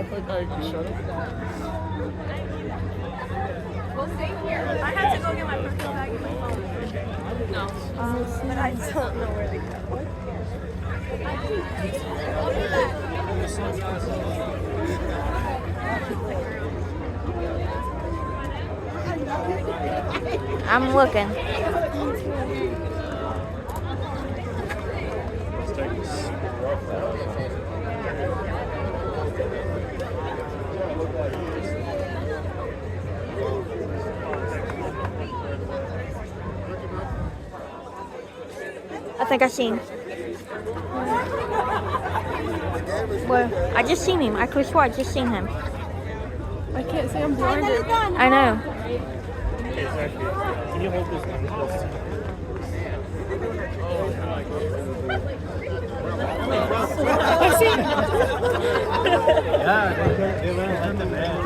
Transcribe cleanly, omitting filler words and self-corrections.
think I can shut it down. I had to go get my personal bag and my phone. No. But I don't know where they go. I'm looking. I think I seen. Well, I just seen him. I could swear I just seen him. I can't see. I'm blinded. I know. Exactly. Can you hold this one? Yeah, they learned them, man.